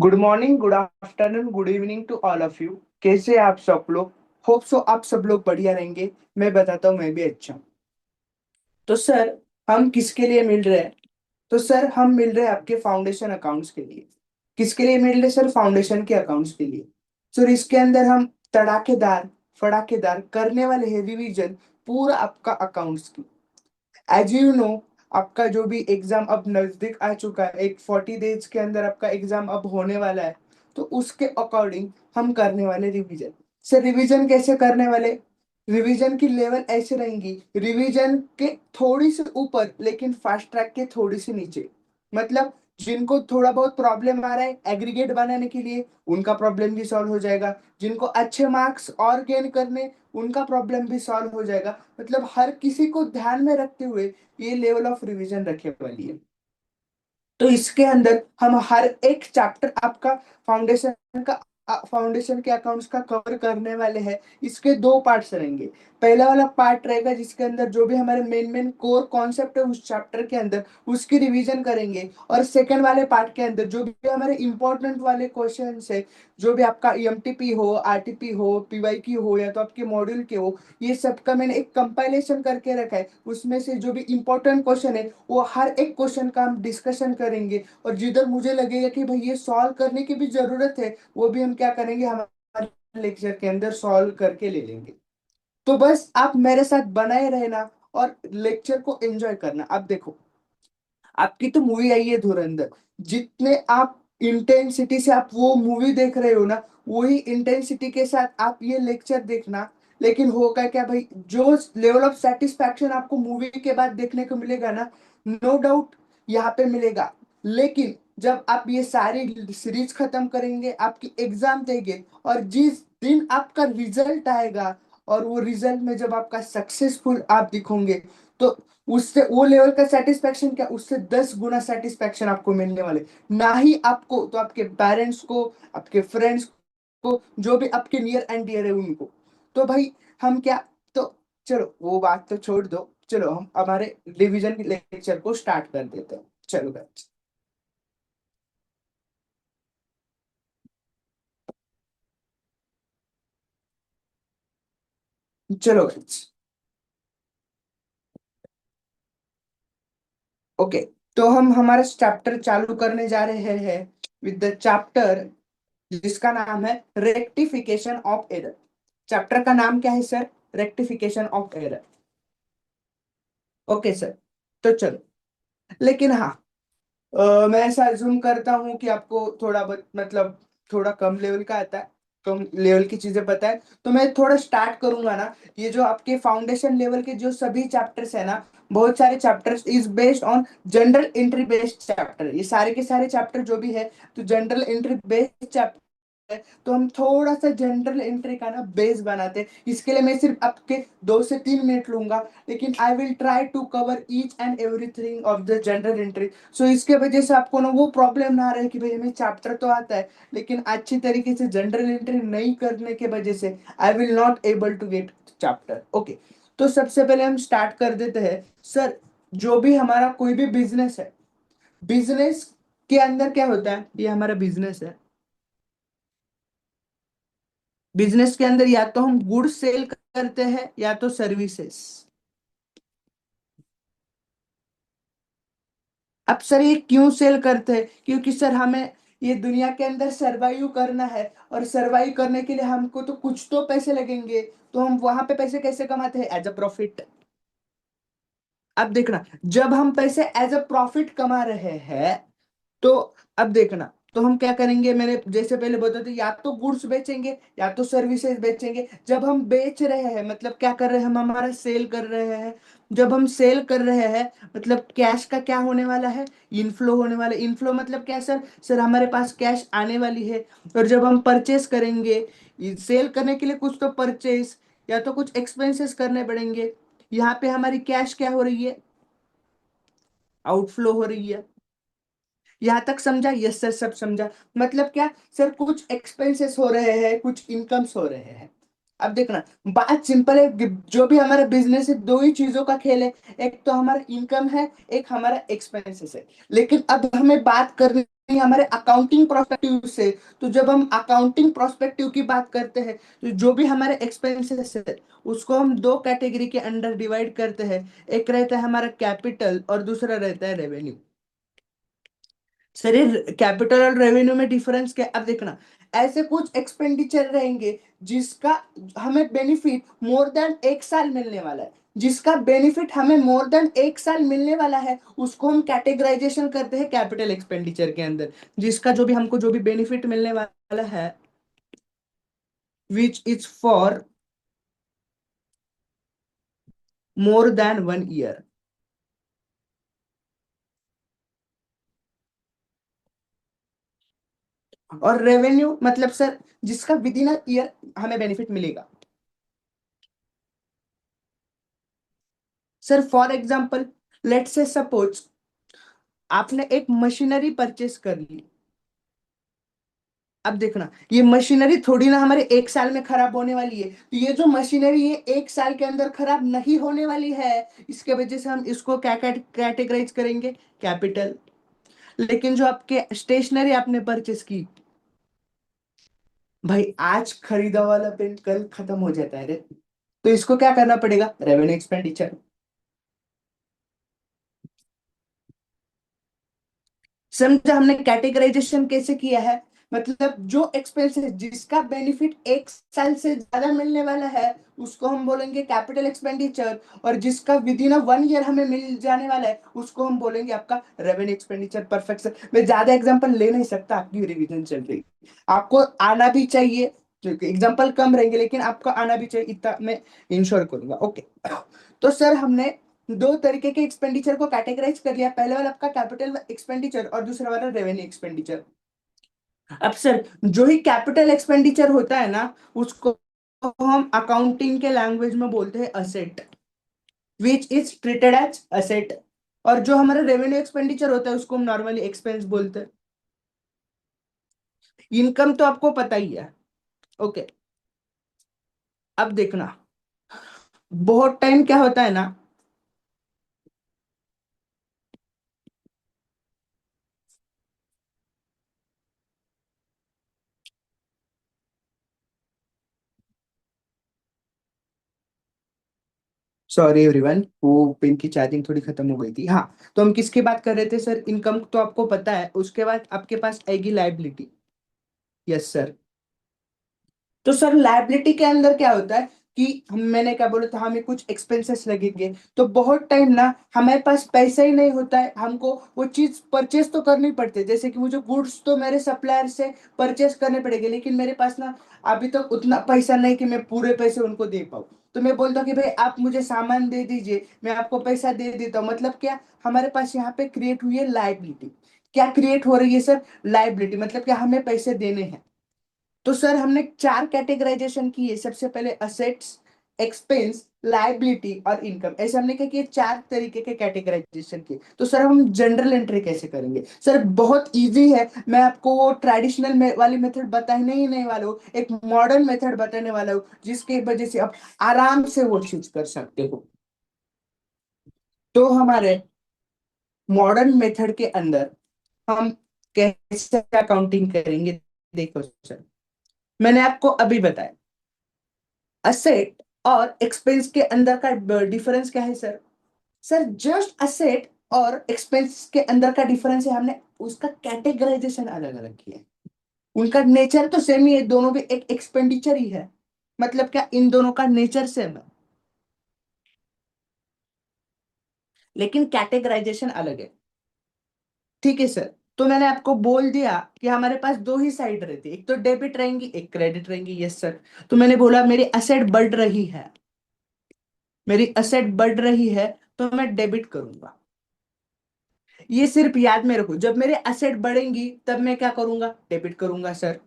Good morning, good afternoon, good evening to all of you. कैसे हैं आप सब लोग? होप सो आप सब लोग बढ़िया रहेंगे। मैं बताता हूँ, मैं भी अच्छा हूँ। तो सर, हम किसके लिए मिल रहे हैं? तो सर, हम मिल रहे हैं आपके फाउंडेशन अकाउंट्स के लिए। किसके लिए मिल रहे हैं सर? फाउंडेशन के अकाउंट्स के लिए। सर, इसके अंदर हम तड़ाकेदार फड़ाकेदार करने वाले हैं रिवीजन पूरा आपका अकाउंट्स की। एज यू नो, आपका जो भी एग्जाम अब नजदीक आ चुका है, एक 40 डेज के अंदर आपका एग्जाम अब होने वाला है। तो उसके अकॉर्डिंग हम करने वाले रिवीजन। सर, रिवीजन कैसे करने वाले? रिवीजन की लेवल ऐसे रहेंगी, रिवीजन के थोड़ी सी ऊपर लेकिन फास्ट ट्रैक के थोड़ी सी नीचे। मतलब जिनको थोड़ा बहुत प्रॉब्लम आ रहा है एग्रीगेट बनाने के लिए, उनका प्रॉब्लम भी सॉल्व हो जाएगा। जिनको अच्छे मार्क्स और गेन करने, उनका प्रॉब्लम भी सॉल्व हो जाएगा। मतलब हर किसी को ध्यान में रखते हुए ये लेवल ऑफ रिवीजन रखे वाली है। तो इसके अंदर हम हर एक चैप्टर आपका फाउंडेशन का फाउंडेशन के अकाउंट्स का कवर करने वाले हैं। इसके दो पार्ट्स रहेंगे। पहला वाला पार्ट रहेगा जिसके अंदर जो भी हमारे मेन मेन कोर कॉन्सेप्ट है उस चैप्टर के अंदर, उसकी रिवीजन करेंगे। और सेकंड वाले पार्ट के अंदर जो भी हमारे इंपॉर्टेंट वाले क्वेश्चंस है, जो भी आपका ईएमटीपी हो, आरटीपी हो, पीवाईक्यू हो, या तो आपके मॉड्यूल के हो, ये सब का मैंने एक कंपाइलेशन करके रखा है। उसमें से जो भी इंपॉर्टेंट क्वेश्चन है वो हर एक क्वेश्चन का हम डिस्कशन करेंगे। और जिधर मुझे लगेगा कि भाई ये सॉल्व करने की भी जरूरत है, वो भी हम क्या करेंगे, हमारे लेक्चर के अंदर सॉल्व करके ले लेंगे। तो बस आप मेरे साथ बनाए रहना और लेक्चर को एंजॉय करना। अब देखो, आपकी तो मूवी आई है धुरंधर। जितने आप इंटेंसिटी से आप वो मूवी देख रहे हो ना, वही इंटेंसिटी के साथ आप ये लेक्चर देखना। लेकिन होगा क्या भाई, जो लेवल ऑफ सेटिस्फैक्शन आपको मूवी के बाद देखने को मिलेगा ना, नो डाउट यहाँ पे मिलेगा। लेकिन जब आप ये सारी सीरीज खत्म करेंगे, आपकी एग्जाम देंगे, और जिस दिन आपका रिजल्ट आएगा, और वो रिजल्ट में जब आपका सक्सेसफुल आप दिखोगे, तो उससे वो लेवल का सेटिस्फेक्शन क्या, उससे 10 गुना सेटिस्फेक्शन आपको मिलने वाले। ना ही आपको तो आपके पेरेंट्स को, आपके फ्रेंड्स को, जो भी आपके नियर एंड डियर है उनको। तो भाई हम क्या, तो चलो वो बात तो छोड़ दो। चलो हम हमारे डिवीजन के लेक्चर को स्टार्ट कर देते हैं। चलो guys। चलो guys। ओके। तो हम हमारा चैप्टर चालू करने जा रहे हैं विद द चैप्टर जिसका नाम है रेक्टिफिकेशन ऑफ एरर। चैप्टर का नाम क्या है sir? Rectification of error. Okay sir. तो चलो, लेकिन हाँ, मैं ऐसा अज्यूम करता हूँ कि आपको थोड़ा बहुत मतलब थोड़ा कम लेवल का आता है, कम लेवल की चीजें पता है। तो मैं थोड़ा स्टार्ट करूंगा ना। ये जो आपके फाउंडेशन लेवल के जो सभी चैप्टर्स है ना, बहुत सारे chapters is based on general entry based chapter. ये सारे के सारे चैप्टर जो भी है, तो जनरल एंट्री बेस्ड चैप्टर। तो हम थोड़ा सा जनरल एंट्री का ना बेस बनाते हैं। इसके लिए मैं सिर्फ आपके 2 से 3 मिनट लूंगा। लेकिन I will try to cover each and everything of the general entry. So इसके वजह से आपको ना वो प्रॉब्लम ना रहे कि भाई हमें चैप्टर तो आता है लेकिन अच्छी तरीके से जनरल एंट्री नहीं करने के वजह से I will not able to get chapter. Okay. तो सबसे पहले हम स्टार्ट कर देते हैं सर। जो भी हमारा कोई भी बिजनेस है, बिजनेस के अंदर क्या होता है, ये हमारा बिजनेस है। बिजनेस के अंदर या तो हम गुड्स सेल करते हैं या तो सर्विसेज। अब सर ये क्यों सेल करते हैं? क्योंकि सर हमें ये दुनिया के अंदर सरवाइव करना है, और सरवाइव करने के लिए हमको तो कुछ तो पैसे लगेंगे। तो हम वहां पे पैसे कैसे कमाते हैं? As a profit. अब देखना, जब हम पैसे एज अ प्रॉफिट कमा रहे हैं, तो अब देखना, तो हम क्या करेंगे, मैंने जैसे पहले बताया था, या तो गुड्स बेचेंगे या तो सर्विसेज बेचेंगे। जब हम बेच रहे हैं मतलब क्या कर रहे हैं, हम हमारा सेल कर रहे हैं। जब हम सेल कर रहे हैं मतलब कैश का क्या होने वाला है, इनफ्लो होने वाला है। इनफ्लो मतलब क्या सर? सर हमारे पास कैश आने वाली है। और जब हम परचेस करेंगे, सेल करने के लिए कुछ तो परचेस या तो कुछ एक्सपेंसेस करने पड़ेंगे। यहाँ पे हमारी कैश क्या हो रही है? आउटफ्लो हो रही है। यहाँ तक समझा? यस सर, सब समझा। मतलब क्या सर, कुछ एक्सपेंसेस हो रहे हैं, कुछ इनकम्स हो रहे हैं। अब देखना, बात सिंपल है, जो भी हमारा बिजनेस है दो ही चीजों का खेल है। एक तो हमारा इनकम है, एक हमारा एक्सपेंसेस है। लेकिन अब हमें बात करनी है हमारे अकाउंटिंग प्रोस्पेक्टिव से। तो जब हम अकाउंटिंग प्रोस्पेक्टिव की बात करते हैं, तो जो भी हमारे एक्सपेंसेस है उसको हम दो कैटेगरी के अंडर डिवाइड करते हैं। एक रहता है हमारा कैपिटल और दूसरा रहता है रेवेन्यू। सर ये कैपिटल और रेवेन्यू में डिफरेंस क्या है? अब देखना, ऐसे कुछ एक्सपेंडिचर रहेंगे जिसका हमें बेनिफिट मोर देन एक साल मिलने वाला है। जिसका बेनिफिट हमें मोर देन एक साल मिलने वाला है उसको हम कैटेगराइजेशन करते हैं कैपिटल एक्सपेंडिचर के अंदर। जिसका जो भी हमको जो भी बेनिफिट मिलने वाला है which is for more than 1 year. और रेवेन्यू मतलब सर जिसका विद इन अ ईयर हमें बेनिफिट मिलेगा। सर फॉर एग्जाम्पल, लेट से सपोज आपने एक मशीनरी परचेस कर ली। अब देखना, ये मशीनरी थोड़ी ना हमारे एक साल में खराब होने वाली है। तो ये जो मशीनरी है एक साल के अंदर खराब नहीं होने वाली है। इसके वजह से हम इसको क्या कैटेगराइज करेंगे? कैपिटल। लेकिन जो आपके स्टेशनरी आपने परचेस की, भाई आज खरीदा वाला पेन कल खत्म हो जाता है रे। तो इसको क्या करना पड़ेगा? Revenue expenditure. समझा हमने कैटेगराइजेशन कैसे किया है? मतलब जो एक्सपेंसेस जिसका बेनिफिट एक साल से ज्यादा मिलने वाला है उसको हम बोलेंगे कैपिटल एक्सपेंडिचर। और जिसका विद इन 1 ईयर हमें मिल जाने वाला है उसको हम बोलेंगे आपका रेवेन्यू एक्सपेंडिचर। परफेक्ट सर, मैं ज्यादा एग्जांपल ले नहीं सकता, आपकी रिवीजन चल रही। आपको आना भी चाहिए। एग्जांपल कम रहेंगे लेकिन आपको आना भी चाहिए, इतना मैं इंश्योर करूंगा। ओके। तो सर हमने दो तरीके के एक्सपेंडिचर को कैटेगराइज कर लिया। पहले वाला आपका कैपिटल एक्सपेंडिचर और दूसरा वाला रेवेन्यू एक्सपेंडिचर। अब सर जो ही कैपिटल एक्सपेंडिचर होता है ना उसको हम अकाउंटिंग के लैंग्वेज में बोलते हैं asset, which is treated as asset. और जो हमारा रेवेन्यू एक्सपेंडिचर होता है उसको हम नॉर्मली एक्सपेंस बोलते हैं। इनकम तो आपको पता ही है। ओके। अब देखना, बहुत टाइम क्या होता है ना। सॉरी एवरीवन, वो पिन की चार्जिंग थोड़ी खत्म हो गई थी। हाँ, तो हम किसकी बात कर रहे थे सर? इनकम तो आपको पता है, उसके बाद आपके पास आएगी लायबिलिटी। Yes sir. तो सर लायबिलिटी के अंदर क्या होता है कि मैंने क्या बोला था, हमें कुछ एक्सपेंसेस लगेंगे। तो बहुत टाइम ना हमारे पास पैसा ही नहीं होता है, हमको वो चीज परचेस तो करनी पड़ती है। जैसे कि वो जो गुड्स तो मेरे सप्लायर से परचेस करने पड़ेंगे, लेकिन मेरे पास ना अभी तक उतना पैसा नहीं कि मैं पूरे पैसे उनको दे पाऊँ। तो मैं बोलता हूँ कि भाई आप मुझे सामान दे दीजिए, मैं आपको पैसा दे देता हूँ। मतलब क्या, हमारे पास यहाँ पे क्रिएट हुई है लाइबिलिटी। क्या क्रिएट हो रही है सर? लाइबिलिटी। मतलब क्या, हमें पैसे देने हैं। तो सर हमने चार कैटेगराइजेशन की है। सबसे पहले असेट्स, एक्सपेंस, लायबिलिटी और इनकम। ऐसे हमने क्या किए? चार तरीके के कैटेगराइजेशन किए। तो सर हम जनरल एंट्री कैसे करेंगे? सर बहुत इजी है, मैं आपको वो ट्रेडिशनल वाली मेथड बताने ही नहीं वाला हूँ, एक मॉडर्न मेथड बताने वाला हूँ जिसकी वजह से आप आराम से वो चीज कर सकते हो। तो हमारे मॉडर्न मेथड के अंदर हम कैसे अकाउंटिंग करेंगे? देखो सर, मैंने आपको अभी बताया असेट और एक्सपेंस के अंदर का डिफरेंस क्या है सर? सर जस्ट असेट और एक्सपेंस के अंदर का डिफरेंस है, हमने उसका कैटेगराइजेशन अलग अलग किया है। उनका नेचर तो सेम ही है, दोनों भी एक एक्सपेंडिचर ही है। मतलब क्या, इन दोनों का नेचर सेम है, लेकिन कैटेगराइजेशन अलग है। ठीक है सर। तो मैंने आपको बोल दिया कि हमारे पास दो ही साइड रहती है, एक तो डेबिट रहेंगी एक क्रेडिट रहेंगी। Yes sir. तो मैंने बोला मेरी असेट बढ़ रही है, मेरी असेट बढ़ रही है तो मैं डेबिट करूंगा। ये सिर्फ याद में रखो, जब मेरे असेट बढ़ेंगी तब मैं क्या करूंगा? डेबिट करूंगा सर।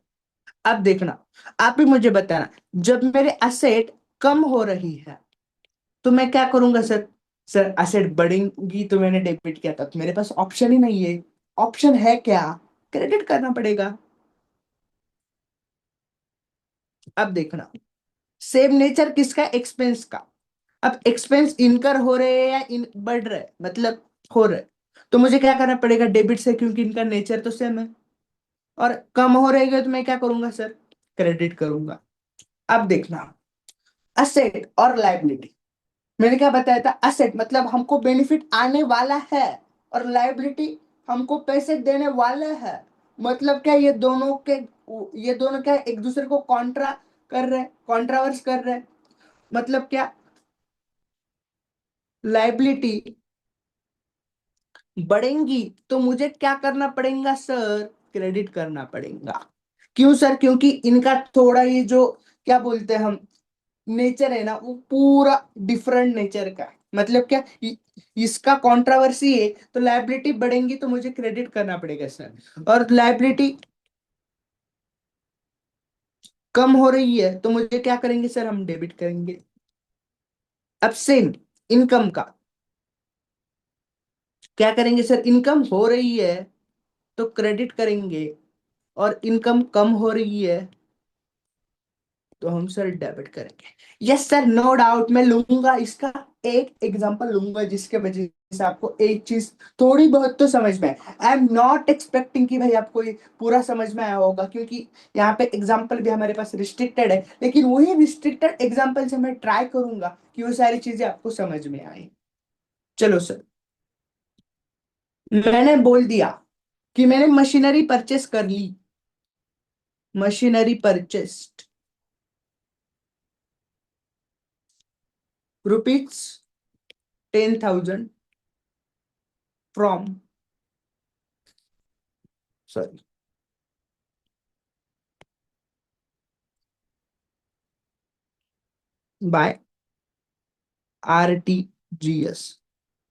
अब देखना, आप भी मुझे बताना, जब मेरे असेट कम हो रही है तो मैं क्या करूंगा सर? सर असेट बढ़ेंगी तो मैंने डेबिट किया था, तो मेरे पास ऑप्शन ही नहीं है। ऑप्शन है क्या? क्रेडिट करना पड़ेगा। अब देखना सेम नेचर किसका, एक्सपेंस का। अब एक्सपेंस इनकर हो रहे हैं या इन बढ़ रहे हैं, मतलब हो रहे हैं, तो मुझे क्या करना पड़ेगा, डेबिट से, क्योंकि इनका नेचर तो सेम है। और कम हो रहेगा तो मैं क्या करूंगा सर, क्रेडिट करूंगा। अब देखना, असेट और लायबिलिटी, मैंने क्या बताया था, असेट मतलब हमको बेनिफिट आने वाला है, और लायबिलिटी हमको पैसे देने वाले हैं। मतलब क्या, ये दोनों क्या एक दूसरे को कॉन्ट्रा कर रहे हैं, कॉन्ट्रावर्स कर रहे हैं। मतलब क्या, लायबिलिटी बढ़ेंगी तो मुझे क्या करना पड़ेगा सर, क्रेडिट करना पड़ेगा। क्यों सर, क्योंकि इनका थोड़ा ये जो क्या बोलते हैं हम, नेचर है ना, वो पूरा डिफरेंट नेचर का है। मतलब क्या, इसका कंट्रोवर्सी है, तो लायबिलिटी बढ़ेंगी तो मुझे क्रेडिट करना पड़ेगा सर, और लायबिलिटी कम हो रही है तो मुझे क्या करेंगे सर, हम डेबिट करेंगे। अब सेम इनकम का क्या करेंगे सर, इनकम हो रही है तो क्रेडिट करेंगे, और इनकम कम हो रही है तो हम सर डेबिट करेंगे। यस सर, नो डाउट, मैं लूंगा इसका एक एग्जांपल लूंगा जिसके वजह से आपको एक चीज थोड़ी बहुत तो समझ में आए। आई एम नॉट एक्सपेक्टिंग कि भाई आपको ये पूरा समझ में आया होगा, क्योंकि यहाँ पे एग्जांपल भी हमारे पास रिस्ट्रिक्टेड है, लेकिन वही रिस्ट्रिक्टेड एग्जांपल से मैं ट्राई करूंगा कि वो सारी चीजें आपको समझ में आए। चलो सर, मैंने बोल दिया कि मैंने मशीनरी परचेस कर ली, machinery purchased rupees 10,000 from, sorry, by RTGS।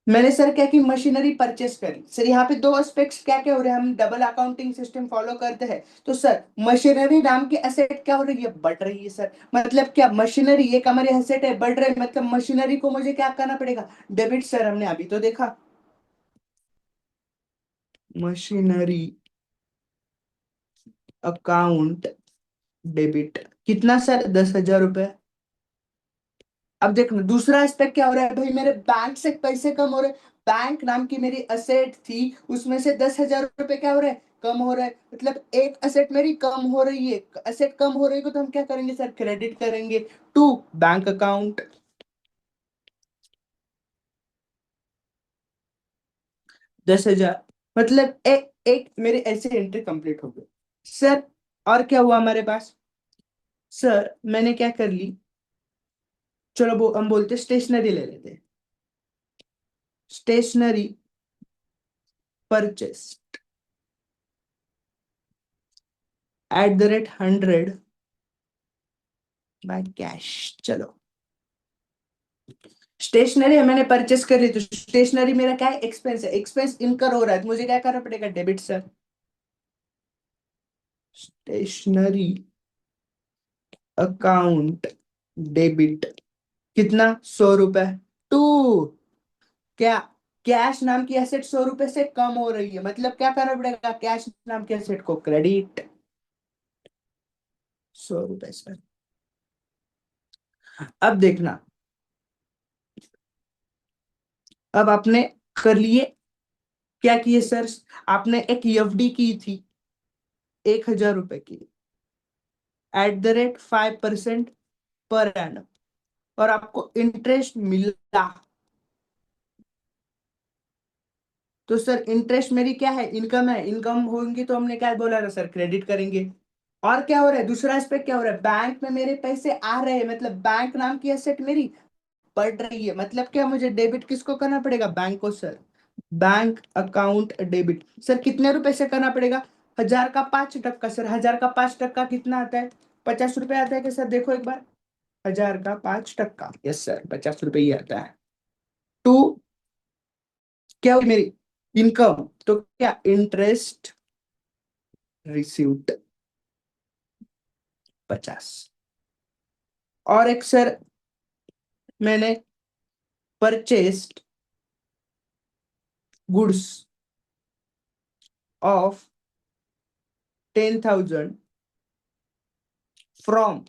मैंने सर क्या की, मशीनरी परचेस करी सर। यहाँ पे दो एस्पेक्ट्स क्या क्या हो रहे हैं, हम डबल अकाउंटिंग सिस्टम फॉलो करते हैं, तो सर मशीनरी नाम की एसेट क्या हो रही है, बढ़ रही है सर। मतलब क्या, मशीनरी एक हमारे एसेट है, बढ़ रहे हैं, मतलब मशीनरी को मुझे क्या करना पड़ेगा, डेबिट सर, हमने अभी तो देखा। मशीनरी अकाउंट डेबिट, कितना सर, 10,000 रुपए। अब देखो दूसरा एस्पेक्ट क्या हो रहा है, भाई मेरे बैंक से पैसे कम हो रहे, बैंक नाम की मेरी असेट थी, उसमें से 10,000 रुपए क्या हो रहा है, कम हो रहा है। मतलब एक असेट मेरी कम हो रही है, असेट कम हो रही है तो हम क्या करेंगे सर, क्रेडिट करेंगे टू बैंक अकाउंट 10,000। मतलब एक एक मेरी ऐसी एंट्री कंप्लीट हो गई सर। और क्या हुआ हमारे पास, सर मैंने क्या कर ली, चलो वो हम बोलते स्टेशनरी ले लेते हैं, स्टेशनरी परचेस @100 बाय कैश। चलो, स्टेशनरी मैंने परचेस करी, तो स्टेशनरी मेरा क्या है, एक्सपेंस है, एक्सपेंस इनकर हो रहा है तो मुझे क्या करना पड़ेगा, debit sir. Stationery account debit, कितना, 100 रुपए टू, क्या, कैश नाम की एसेट 100 रुपए से कम हो रही है, मतलब क्या करना पड़ेगा, कैश नाम की एसेट को क्रेडिट 100 रुपए सर। अब देखना, अब आपने कर लिए, क्या किए सर, आपने एक एफडी की थी 1,000 रुपए की, @5% पर एनम, और आपको इंटरेस्ट मिला, तो सर इंटरेस्ट मेरी क्या है, इनकम है, इनकम होंगी तो हमने क्या बोला था सर, क्रेडिट करेंगे। और क्या हो रहा है, दूसरा एस्पेक्ट क्या हो रहा है, बैंक में मेरे पैसे आ रहे हैं, मतलब बैंक नाम की एसेट मेरी बढ़ रही है, मतलब क्या, मुझे डेबिट किसको करना पड़ेगा, बैंक को sir, bank account debit sir, कितने रुपए से करना पड़ेगा, 1,000 का 5 टक्का सर, 1,000 का 5 टक्का कितना आता है, 50 रुपए आता है क्या सर, देखो एक बार, 1,000 का 5 टक्का, यस सर 50 रुपए ही आता है। टू, क्या हुई मेरी इनकम, तो क्या, इंटरेस्ट रिसीव्ड 50। और एक सर, मैंने purchased goods of 10,000 from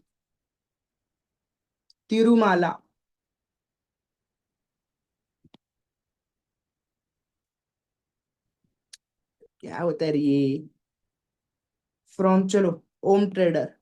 Tirumala. क्या होता है ये? फ्रॉम, चलो, ओम ट्रेडर।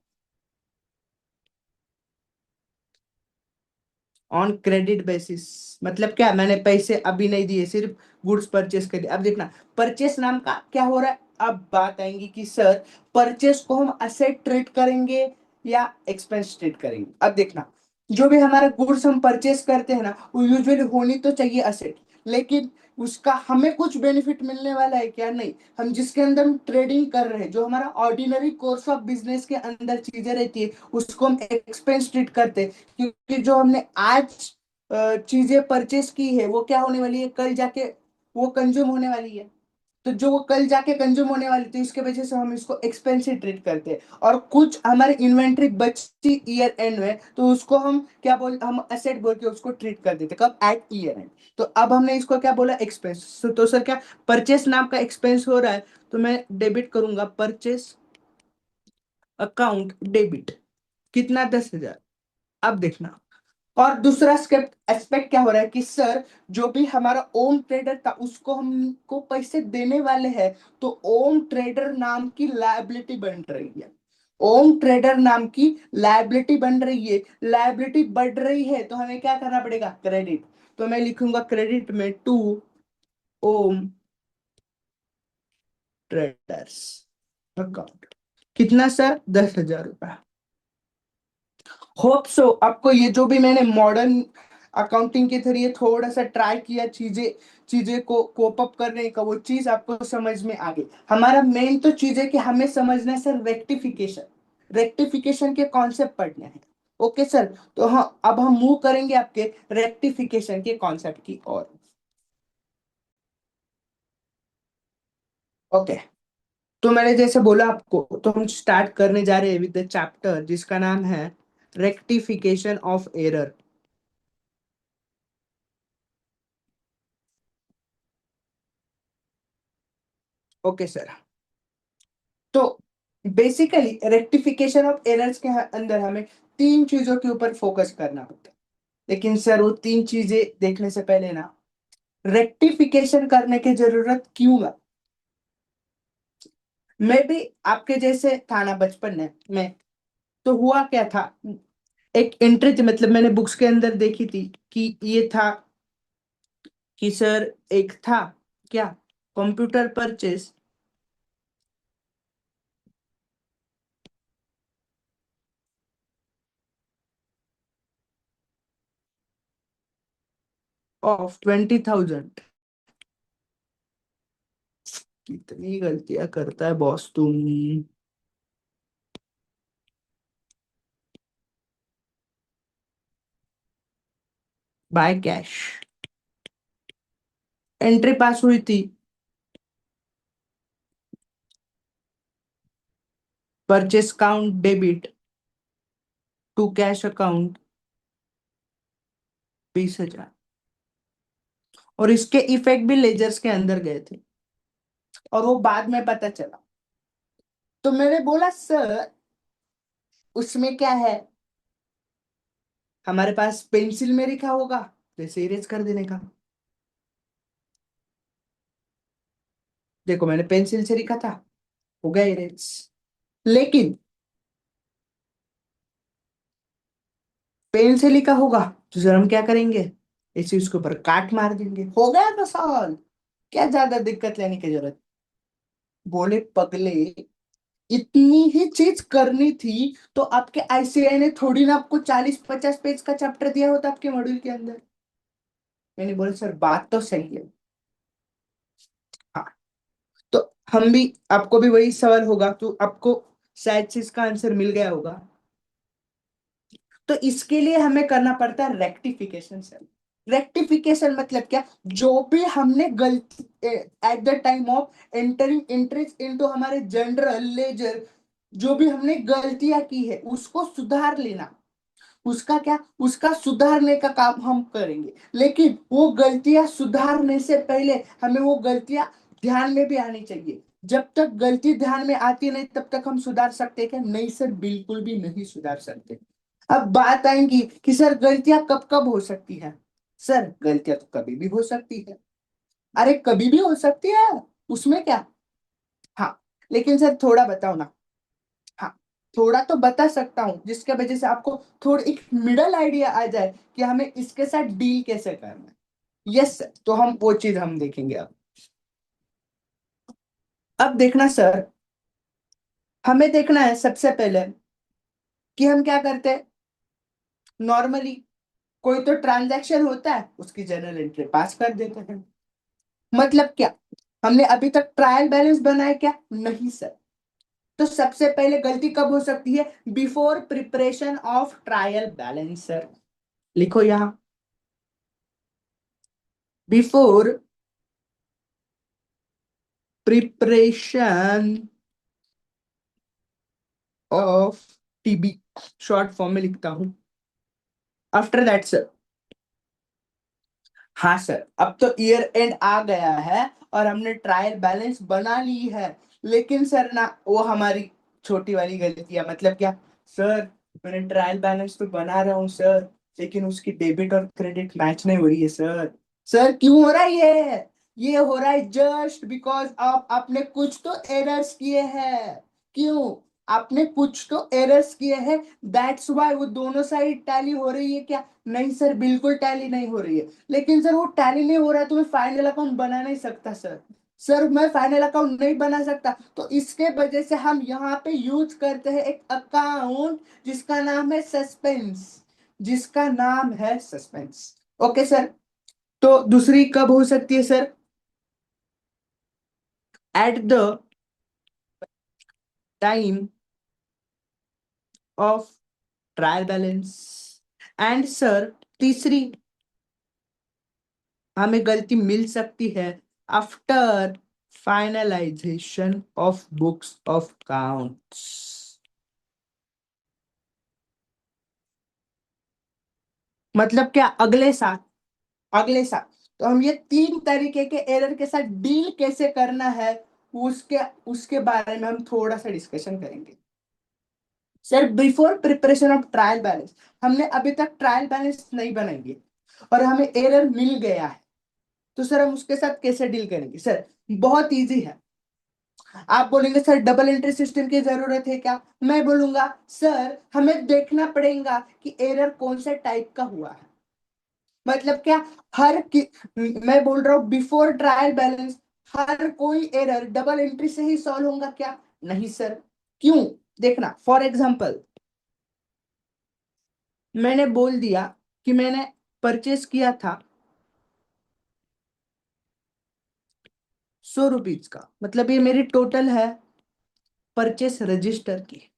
ऑन क्रेडिट बेसिस मतलब क्या? मैंने पैसे अभी नहीं दिए, सिर्फ गुड्स परचेस कर दिए। अब देखना, परचेस नाम का क्या हो रहा है। अब बात आएंगी कि सर परचेस को हम असेट ट्रीट करेंगे या एक्सपेंस ट्रीट करेंगे। अब देखना, जो भी हमारा गुड्स हम परचेस करते हैं ना, वो यूजुअली होनी तो चाहिए असेट, लेकिन उसका हमें कुछ बेनिफिट मिलने वाला है क्या? नहीं। हम जिसके अंदर हम ट्रेडिंग कर रहे हैं, जो हमारा ऑर्डिनरी कोर्स ऑफ बिजनेस के अंदर चीजें रहती है, उसको हम एक्सपेंस ट्रीट करते हैं। क्योंकि जो हमने आज चीजें परचेस की है, वो क्या होने वाली है, कल जाके वो कंज्यूम होने वाली है। तो जो वो कल जाके कंज्यूम होने वाली थी, इसके वजह से हम इसको एक्सपेंसिव ट्रीट करते हैं। और कुछ हमारी इन्वेंट्री बचती ईयर एंड में, तो उसको हम क्या बोल, हम एसेट बोल के उसको ट्रीट कर देते, कब? At year end. तो अब हमने इसको क्या बोला, एक्सपेंस। तो सर क्या परचेस नाम का एक्सपेंस हो रहा है? तो मैं डेबिट करूंगा, परचेस अकाउंट डेबिट। कितना? 10,000। अब देखना, और दूसरा एस्पेक्ट क्या हो रहा है कि सर जो भी हमारा ओम ट्रेडर था, उसको हमको पैसे देने वाले हैं। तो ओम ट्रेडर नाम की लायबिलिटी बन रही है। ओम ट्रेडर नाम की लायबिलिटी बन रही है, लायबिलिटी बढ़ रही है, तो हमें क्या करना पड़ेगा? क्रेडिट। तो मैं लिखूंगा क्रेडिट में टू ओम ट्रेडर्स अकाउंट। कितना सर? 10,000 रुपया। होप सो आपको ये जो भी मैंने मॉडर्न अकाउंटिंग के जरिए थोड़ा सा ट्राई किया, चीजें चीजें को कोप अप करने का, वो चीज आपको समझ में आ गई। हमारा मेन तो चीज है कि हमें समझना है सर रेक्टिफिकेशन, रेक्टिफिकेशन के कॉन्सेप्ट पढ़ने हैं। ओके सर, तो हाँ, अब हम मूव करेंगे आपके रेक्टिफिकेशन के कॉन्सेप्ट की ओर। ओके, तो मैंने जैसे बोला आपको, तो हम स्टार्ट करने जा रहे हैं विद द चैप्टर जिसका नाम है rectification of error. Okay sir, तो बेसिकली रेक्टिफिकेशन ऑफ एरर्स के अंदर हमें तीन चीजों के ऊपर फोकस करना होता है। लेकिन सर वो तीन चीजें देखने से पहले ना, रेक्टिफिकेशन करने की जरूरत क्यों है? मैं भी आपके जैसे था ना बचपन में। तो हुआ क्या था, एक एंट्री थी, मतलब मैंने बुक्स के अंदर देखी थी कि ये था कि सर एक था क्या, कंप्यूटर परचेस ऑफ 20,000। कितनी गलतियां करता है बॉस तुम। बाय कैश एंट्री पास हुई थी, purchase account debit to cash account 20,000। और इसके इफेक्ट भी लेजर्स के अंदर गए थे, और वो बाद में पता चला। तो मैंने बोला सर उसमें क्या है, हमारे पास पेंसिल में लिखा होगा, जैसे इरेज कर देने का। देखो मैंने पेंसिल से लिखा था, हो गया इरेज। लेकिन पेन से लिखा होगा, तो सर हम क्या करेंगे, इसी उसके ऊपर काट मार देंगे, हो गया तो सॉल्व। क्या ज्यादा दिक्कत लेने की जरूरत? बोले पगले, इतनी ही चीज करनी थी तो आपके आईसीआई ने थोड़ी ना आपको 40-50 पेज का चैप्टर दिया होता आपके मॉड्यूल के अंदर। मैंने बोला सर बात तो सही है। हाँ, तो हम भी, आपको भी वही सवाल होगा, तो आपको शायद से इसका आंसर मिल गया होगा। तो इसके लिए हमें करना पड़ता है रेक्टिफिकेशन सर। रेक्टिफिकेशन मतलब क्या, जो भी हमने गलती eight the time of entering interest into हमारे जनरल लेजर, जो भी हमने गलतियां की है उसको सुधार लेना। उसका क्या, उसका सुधारने का काम हम करेंगे। लेकिन वो गलतियां सुधारने से पहले हमें वो गलतियां ध्यान में भी आनी चाहिए। जब तक गलती ध्यान में आती नहीं, तब तक हम सुधार सकते हैं क्या? नहीं सर, बिल्कुल भी नहीं सुधार सकते। अब बात आएंगी कि सर गलतियां कब कब हो सकती है। सर गलतियां तो कभी भी हो सकती है। अरे कभी भी हो सकती है, उसमें क्या। हाँ, लेकिन सर थोड़ा बताओ ना। हाँ, थोड़ा तो बता सकता हूँ जिसके वजह से आपको थोड़ी एक मिडल आइडिया आ जाए कि हमें इसके साथ डील कैसे करना है। यस सर, तो हम वो चीज हम देखेंगे अब। अब देखना सर, हमें देखना है सबसे पहले कि हम क्या करते हैं। नॉर्मली कोई तो ट्रांजैक्शन होता है, उसकी जर्नल एंट्री पास कर देते हैं। मतलब क्या, हमने अभी तक ट्रायल बैलेंस बनाया क्या, नहीं सर। तो सबसे पहले गलती कब हो सकती है, before preparation of trial balance sir. लिखो यहां, before preparation of TB, short form में लिखता हूं। आफ्टर दैट सर, हाँ सर, अब तो ईयर एंड आ गया है और हमने ट्रायल बैलेंस बना ली है। लेकिन सर ना, वो हमारी छोटी वाली गलती है। मतलब क्या सर, मैंने ट्रायल बैलेंस तो बना रहा हूँ सर, लेकिन उसकी डेबिट और क्रेडिट मैच नहीं हो रही है सर। सर क्यों हो रहा है ये हो रहा है जस्ट बिकॉज आप आपने कुछ तो एरर्स किए हैं। क्यों, आपने कुछ तो एरर्स किए हैं। दैट्स वाई वो दोनों साइड टैली हो रही है क्या, नहीं सर बिल्कुल टैली नहीं हो रही है। लेकिन सर वो टैली नहीं हो रहा है तो मैं फाइनल अकाउंट बना नहीं सकता सर। सर मैं फाइनल अकाउंट नहीं बना सकता, तो इसके वजह से हम यहाँ पे यूज करते हैं एक अकाउंट जिसका नाम है सस्पेंस। जिसका नाम है सस्पेंस। Okay sir. तो दूसरी कब हो सकती है sir, eight the time of trial balance. And sir तीसरी हमें गलती मिल सकती है after finalisation of books of counts. मतलब क्या, अगले साल। अगले साल, तो हम ये तीन तरीके के एरर के साथ डील कैसे करना है, उसके उसके बारे में हम थोड़ा सा डिस्कशन करेंगे। Sir before preparation of trial balance, हमने अभी तक ट्रायल बैलेंस नहीं बनाएंगे और हमें एरर मिल गया है, तो सर हम उसके साथ कैसे डील करेंगे। सर बहुत इजी है। आप बोलेंगे सर डबल एंट्री सिस्टम की जरूरत है क्या, मैं बोलूंगा सर हमें देखना पड़ेगा कि एरर कौन से टाइप का हुआ है। मतलब क्या, मैं बोल रहा हूँ बिफोर ट्रायल बैलेंस हर कोई एरर डबल एंट्री से ही सॉल्व होगा क्या, नहीं सर। क्यों, देखना फॉर एग्जांपल, मैंने बोल दिया कि मैंने परचेस किया था 100 रुपीज का, मतलब ये मेरी टोटल है परचेस रजिस्टर की।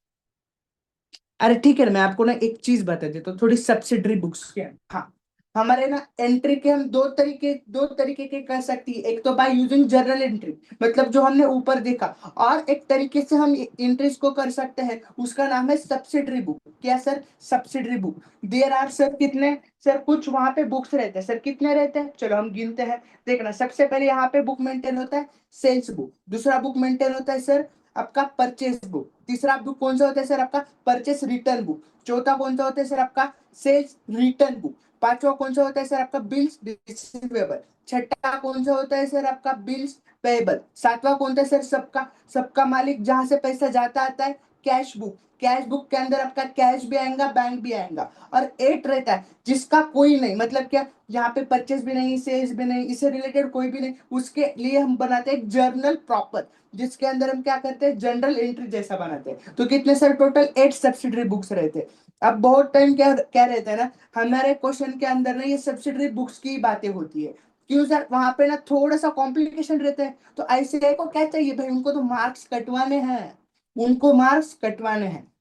अरे ठीक है ना, मैं आपको ना एक चीज बता देता हूँ, थोड़ी सब्सिडरी बुक्स के। हाँ, हमारे ना एंट्री के हम दो तरीके के कर सकती है। एक तो बाय यूजिंग जर्नल एंट्री, मतलब जो हमने ऊपर देखा। और एक तरीके से हम एंट्रीज को कर सकते हैं, उसका नाम है सब्सिडरी बुक। क्या sir, subsidiary book. There are sir कितने, सर कुछ वहां पे बुक्स रहते हैं सर, कितने रहते हैं चलो हम गिनते हैं। देखना, सबसे पहले यहाँ पे बुक मेंटेन होता है सेल्स बुक। दूसरा बुक मेंटेन होता है सर आपका परचेस बुक। तीसरा बुक कौन सा होता है सर आपका परचेस रिटर्न बुक। चौथा कौन सा होता है सर आपका सेल्स रिटर्न बुक। पांचवा कौन सा होता है सर आपका बिल्स रिसीवेबल। छठा कौन सा होता है सर आपका बिल्स पेएबल। सातवां कौन सा है सर सबका सबका मालिक जहां से पैसा जाता आता है कैश बुक। कैश बुक के अंदर आपका कैश भी आएगा बैंक भी आएगा। और एट रहता है जिसका कोई नहीं, मतलब क्या, यहाँ पे परचेस भी नहीं सेल्स भी नहीं, इससे रिलेटेड कोई भी नहीं, उसके लिए हम बनाते हैं एक जर्नल प्रॉपर, जिसके अंदर हम क्या करते हैं जनरल एंट्री जैसा बनाते हैं। तो कितने सर टोटल 8 सब्सिडरी बुक्स रहते हैं। अब बहुत टाइम क्या क्या रहता है ना, हमारे क्वेश्चन के अंदर ना ये सब्सिडरी बुक्स की बातें होती है। क्यों सर, वहां पे ना थोड़ा सा कॉम्प्लिकेशन रहता है, तो आईसीआई को क्या चाहिए भाई, उनको तो मार्क्स कटवाने हैं। उनको मार्क्स कटवाने हैं।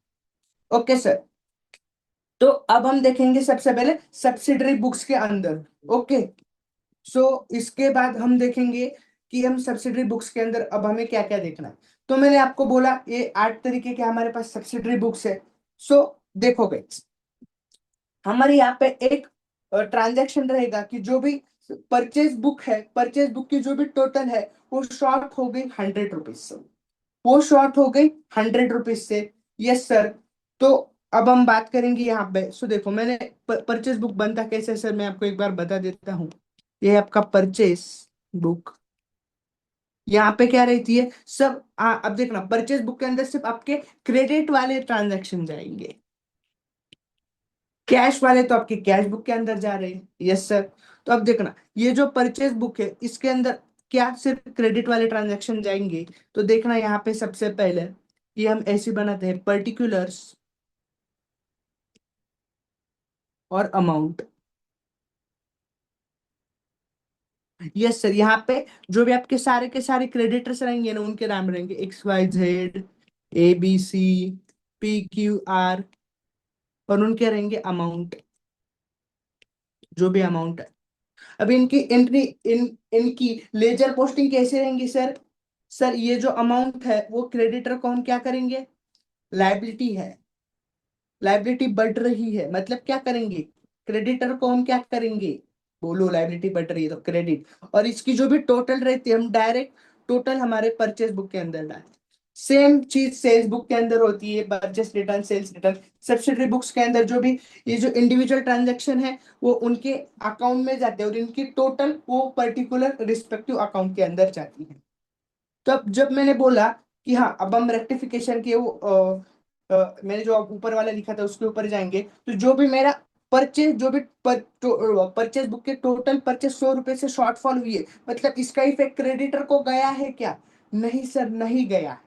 Okay sir. तो अब हम देखेंगे सबसे पहले सब्सिडरी बुक्स के अंदर। ओके, सो इसके बाद हम देखेंगे कि हम सब्सिडरी बुक्स के अंदर अब हमें क्या क्या देखना है। तो मैंने आपको बोला ये 8 तरीके के हमारे पास सब्सिडरी बुक्स है। सो देखो गाइस, हमारे यहाँ पे एक ट्रांजैक्शन रहेगा कि जो भी परचेज बुक है, परचेज बुक की जो भी टोटल है वो शॉर्ट हो गई 100 रुपीज से। वो शॉर्ट हो गई 100 रुपीज से। Yes sir. तो अब हम बात करेंगे यहाँ पे। सो देखो, मैंने परचेस बुक बनता कैसे है सर, मैं आपको एक बार बता देता हूँ। ये है आपका परचेस बुक। यहाँ पे क्या रहती है सब, अब देखना, परचेस बुक के अंदर सिर्फ आपके क्रेडिट वाले ट्रांजैक्शन जाएंगे, कैश वाले तो आपके कैश बुक के अंदर जा रहे हैं। Yes sir. तो अब देखना, ये जो परचेस बुक है इसके अंदर क्या सिर्फ क्रेडिट वाले ट्रांजैक्शन जाएंगे? तो देखना यहाँ पे सबसे पहले ये हम ऐसे बनाते हैं, पर्टिकुलर्स और अमाउंट। Yes sir. यहाँ पे जो भी आपके सारे के सारे क्रेडिटर्स रहेंगे ना, उनके नाम रहेंगे XYZ, ABC, PQR, और उनके रहेंगे अमाउंट, जो भी अमाउंट है। अब इनकी एंट्री, इनकी लेजर पोस्टिंग कैसे रहेंगी सर? सर ये जो अमाउंट है वो क्रेडिटर को हम क्या करेंगे, लाइबिलिटी है, लाइबिलिटी बढ़ रही है, मतलब क्या करेंगे, क्रेडिटर को हम क्या करेंगे, बोलो, लाइबिलिटी बढ़ रही है तो क्रेडिट, और इसकी जो भी टोटल रहती है हम डायरेक्ट टोटल हमारे परचेस बुक के अंदर डालते हैं। सेम चीज सेल्स बुक के अंदर होती है, purchase return, sales return. Subsidiary books के अंदर जो भी ये जो इंडिविजुअल ट्रांजैक्शन है वो उनके अकाउंट में जाते हैं, और इनकी टोटल वो पर्टिकुलर रिस्पेक्टिव अकाउंट के अंदर जाती है। तो अब जब मैंने बोला कि हाँ, अब हम रेक्टिफिकेशन के वो मैंने जो ऊपर वाला लिखा था उसके ऊपर जाएंगे, तो जो भी मेरा परचेज, जो भी परचेज बुक के टोटल परचेज 100 रुपए से शॉर्टफॉल हुई है, मतलब इसका इफेक्ट क्रेडिटर को गया है क्या? नहीं सर, नहीं गया।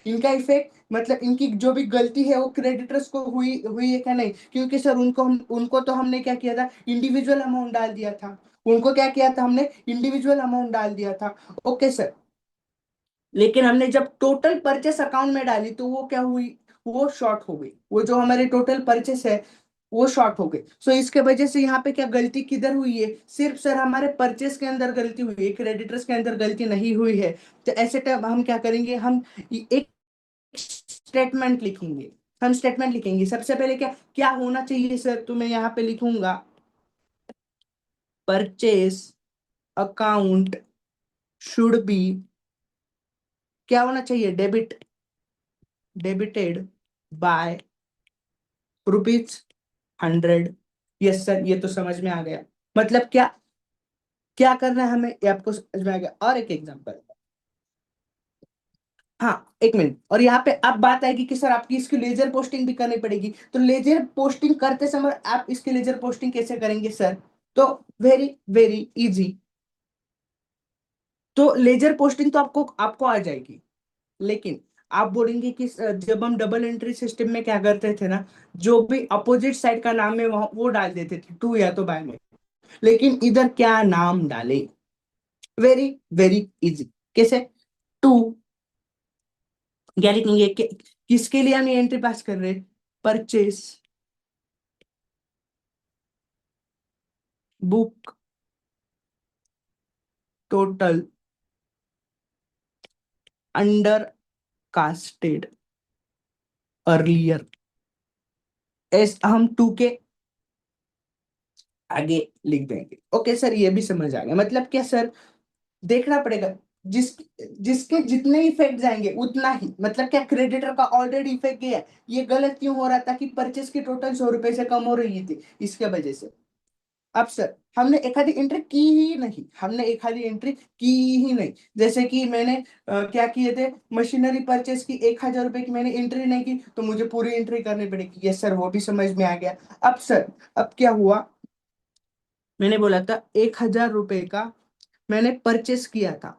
इनका इफेक्ट मतलब इनकी जो भी गलती है वो क्रेडिटर्स को हुई हुई है क्या? नहीं, क्योंकि सर उनको तो हमने क्या किया था, इंडिविजुअल अमाउंट डाल दिया था। उनको क्या किया था हमने, इंडिविजुअल अमाउंट डाल दिया था। Okay sir. लेकिन हमने जब टोटल परचेस अकाउंट में डाली तो वो क्या हुई, वो शॉर्ट हो गई, वो जो हमारे टोटल परचेस है वो शॉर्ट हो गई। सो इसके वजह से यहाँ पे क्या गलती किधर हुई है, सिर्फ सर हमारे परचेस के अंदर गलती हुई है, क्रेडिटर्स के अंदर गलती नहीं हुई है। तो ऐसे टाइम हम क्या करेंगे, हम एक स्टेटमेंट लिखेंगे। हम स्टेटमेंट लिखेंगे, सबसे पहले क्या क्या होना चाहिए सर, तो मैं यहाँ पे लिखूंगा, परचेस अकाउंट शुड बी, क्या होना चाहिए, डेबिटेड बाय ₹100। यस सर, ये तो समझ में आ गया। मतलब क्या क्या करना है हमें, ये आपको समझ में आ गया। और एक एग्जांपल, हाँ एक मिनट, और यहाँ पे अब बात आएगी कि सर आपकी इसकी लेजर पोस्टिंग भी करनी पड़ेगी, तो लेजर पोस्टिंग करते समय आप इसकी लेजर पोस्टिंग कैसे करेंगे सर? तो वेरी वेरी इजी। तो लेजर पोस्टिंग तो आपको आपको आ जाएगी, लेकिन आप बोलेंगे कि जब हम डबल एंट्री सिस्टम में क्या करते थे ना, जो भी अपोजिट साइड का नाम है वहां वो डाल देते थे, टू या तो बाय में। लेकिन इधर क्या नाम डाले, वेरी वेरी इजी। कैसे? टू, क्या लिखेंगे किसके लिए हम ये एंट्री पास कर रहे हैं, purchase book total under casted earlier, S हम टू के आगे लिख देंगे। ओके सर, ये भी समझ आ गया। मतलब क्या सर, देखना पड़ेगा, जिस जिसके जितने इफेक्ट जाएंगे उतना ही, मतलब क्या क्रेडिटर का ऑलरेडी इफेक्ट गया है। ये गलत क्यों हो रहा था कि परचेस की टोटल 100 रुपए से कम हो रही थी, इसके वजह से। अब सर हमने एक आधी एंट्री की ही नहीं, हमने एक आधी एंट्री की ही नहीं। जैसे कि मैंने क्या किए थे, मशीनरी परचेस की 1,000 रुपए की मैंने एंट्री नहीं की, तो मुझे पूरी एंट्री करनी पड़ेगी। यस सर, वो भी समझ में आ गया। अब सर, अब क्या हुआ, मैंने बोला था 1,000 रुपए का मैंने परचेस किया था,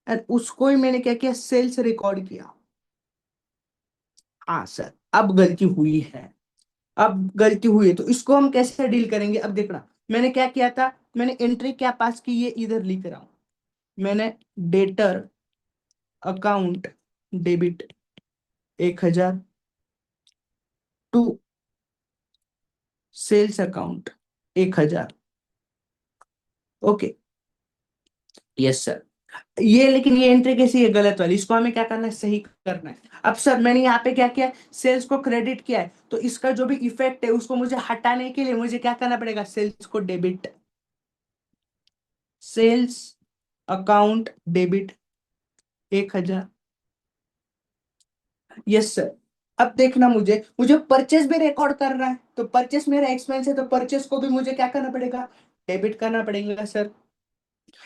और उसको ही मैंने क्या किया, सेल्स रिकॉर्ड किया। हाँ सर, अब गलती हुई है, अब गलती हुई है, तो इसको हम कैसे डील करेंगे? अब देखना, मैंने क्या किया था, मैंने एंट्री क्या पास की, ये इधर लिख रहा हूं। मैंने debtor account debit 1,000 to sales account 1,000। Okay, yes sir. ये लेकिन ये एंट्री कैसी है, गलत वाली, इसको हमें क्या करना है, सही करना है। अब सर मैंने यहाँ पे क्या किया, सेल्स को क्रेडिट किया है, तो इसका जो भी इफेक्ट है उसको मुझे हटाने के लिए मुझे क्या करना पड़ेगा, सेल्स को debit, sales account debit 1,000। Yes sir. अब देखना, मुझे मुझे परचेस भी रिकॉर्ड करना है, तो परचेस मेरा एक्सपेंस है, तो परचेस को भी मुझे क्या करना पड़ेगा, डेबिट करना पड़ेगा सर।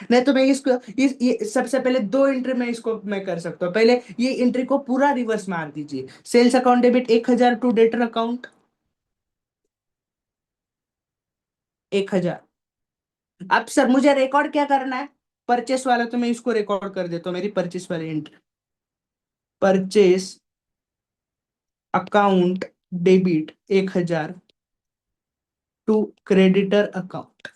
नहीं तो मैं इसको ये सबसे पहले दो एंट्री में इसको मैं कर सकता हूँ। पहले ये एंट्री को पूरा रिवर्स मार दीजिए, sales account debit 1,000 to debtor account 1,000। अब सर मुझे रिकॉर्ड क्या करना है, परचेस वाला, तो मैं इसको रिकॉर्ड कर देता हूँ, मेरी परचेस वाली entry, purchase account debit 1,000 to creditor account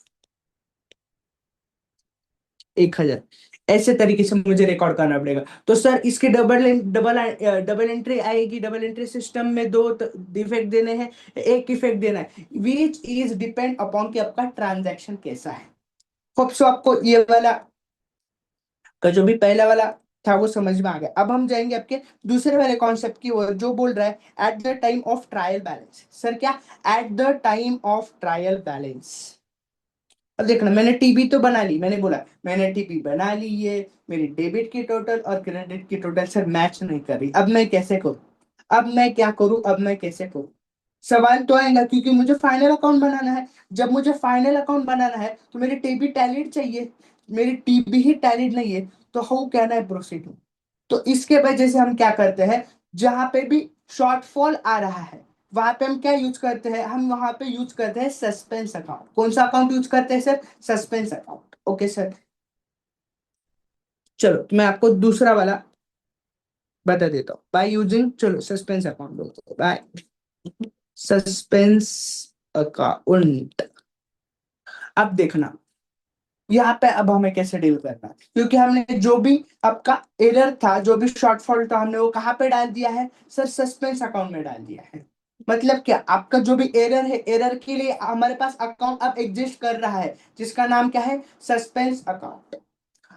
1,000। ऐसे तरीके से मुझे रिकॉर्ड करना पड़ेगा। तो सर इसकी डबल डबल डबल एंट्री आएगी। डबल एंट्री सिस्टम में दो इफेक्ट देने हैं, एक इफेक्ट देना है, विच इज डिपेंड अपॉन कि आपका ट्रांजैक्शन कैसा है। होप सो आपको ये वाला का जो भी पहला वाला था वो समझ में आ गया। अब हम जाएंगे आपके दूसरे वाले कॉन्सेप्ट की ओर, जो बोल रहा है at the time of trial balance. Sir क्या, at the time of trial balance. अब देखना, मैंने टीबी तो बना ली, मैंने बोला मैंने टीबी बना ली है, मेरी डेबिट की टोटल और क्रेडिट की टोटल सर मैच नहीं कर रही। अब मैं कैसे करूं, अब मैं क्या करूं, अब मैं कैसे करूं। सवाल तो आएगा, क्योंकि मुझे फाइनल अकाउंट बनाना है। जब मुझे फाइनल अकाउंट बनाना है तो मेरी टीबी टैलिड चाहिए, मेरी टीबी ही टैलिड नहीं है, तो हाउ कैन आई प्रोसीड। तो इसके वजह से हम क्या करते हैं, जहां पे भी शॉर्टफॉल आ रहा है वहां पे हम क्या यूज करते हैं, हम वहां पे यूज करते हैं सस्पेंस अकाउंट। कौन सा अकाउंट यूज करते हैं sir, suspense account. Okay sir, चलो तो मैं आपको दूसरा वाला बता देता हूँ, बाय यूजिंग, चलो सस्पेंस अकाउंट बोलते हैं, बाय सस्पेंस अकाउंट। अब देखना यहाँ पे अब हमें कैसे डील करना है, क्योंकि हमने जो भी आपका एरर था, जो भी शॉर्टफॉल था, हमने वो कहाँ पे डाल दिया है सर, सस्पेंस अकाउंट में डाल दिया है। मतलब क्या, आपका जो भी एरर है, एरर के लिए हमारे पास अकाउंट अब एग्जिस्ट कर रहा है, जिसका नाम क्या है, सस्पेंस अकाउंट।